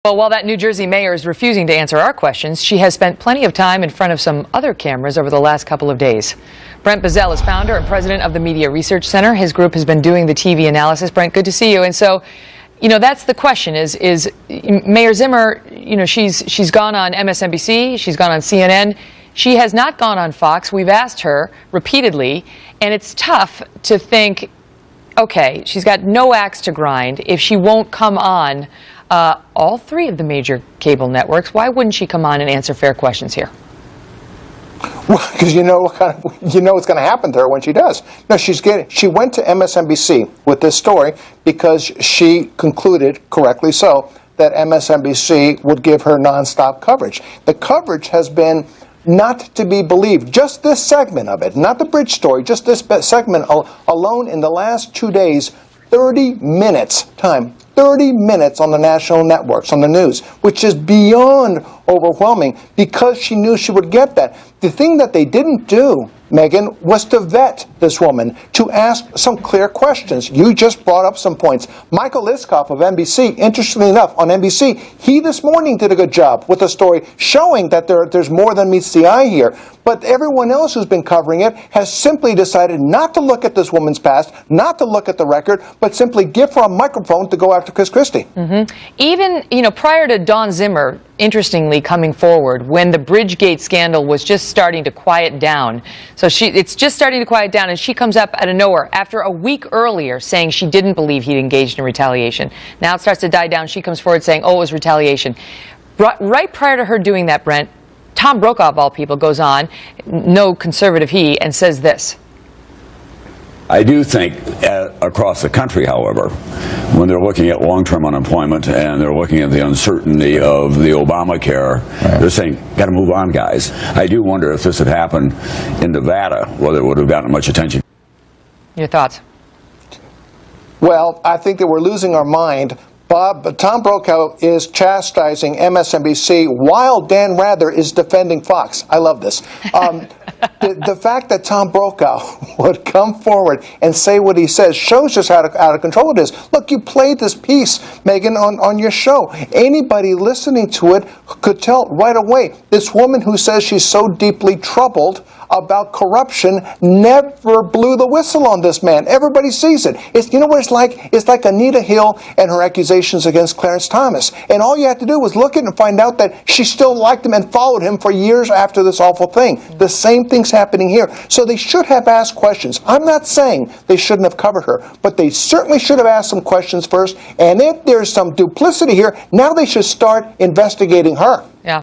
Well, while that New Jersey mayor is refusing to answer our questions, she has spent plenty of time in front of some other cameras over the last couple of days. Brent Bazell is founder and president of the Media Research Center. His group has been doing the TV analysis. Brent, good to see you. And so, that's the question is Mayor Zimmer, she's gone on MSNBC, she's gone on CNN. She has not gone on Fox. We've asked her repeatedly, and it's tough to think, okay, she's got no axe to grind. If she won't come on all three of the major cable networks, why wouldn't she come on and answer fair questions here? Well, because you know what's going to happen to her when she does. No, she went to MSNBC with this story because she concluded, correctly so, that MSNBC would give her nonstop coverage. The coverage has been not to be believed. Just this segment of it, not the Bridge story, just this segment alone in the last 2 days, 30 minutes time. 30 minutes on the national networks, on the news, which is beyond overwhelming because she knew she would get that. The thing that they didn't do, Megyn, was to vet this woman, to ask some clear questions. You just brought up some points. Michael Liskoff of NBC, interestingly enough, on NBC, he this morning did a good job with a story showing that there's more than meets the eye here. But everyone else who's been covering it has simply decided not to look at this woman's past, not to look at the record, but simply give her a microphone to go after Chris Christie. Mm-hmm. Even, prior to Dawn Zimmer, interestingly, coming forward, when the Bridgegate scandal was just starting to quiet down. So it's just starting to quiet down, and she comes up out of nowhere after a week earlier saying she didn't believe he'd engaged in retaliation. Now it starts to die down. She comes forward saying, oh, it was retaliation. Right prior to her doing that, Brent, Tom Brokaw, of all people, goes on, no conservative he, and says this. I do think across the country, however, when they're looking at long-term unemployment and they're looking at the uncertainty of the Obamacare, they're saying, got to move on, guys. I do wonder if this had happened in Nevada, whether it would have gotten much attention. Your thoughts? Well, I think that we're losing our mind. Tom Brokaw is chastising MSNBC while Dan Rather is defending Fox. I love this. The fact that Tom Brokaw would come forward and say what he says shows just how out of control it is. Look, you played this piece, Megyn, on your show. Anybody listening to it could tell right away. This woman who says she's so deeply troubled about corruption never blew the whistle on this man. Everybody sees it. You know what it's like? It's like Anita Hill and her accusations against Clarence Thomas. And all you have to do was look at it and find out that she still liked him and followed him for years after this awful thing. The same thing's happening here. So they should have asked questions. I'm not saying they shouldn't have covered her, but they certainly should have asked some questions first. And if there's some duplicity here, now they should start investigating her. Yeah.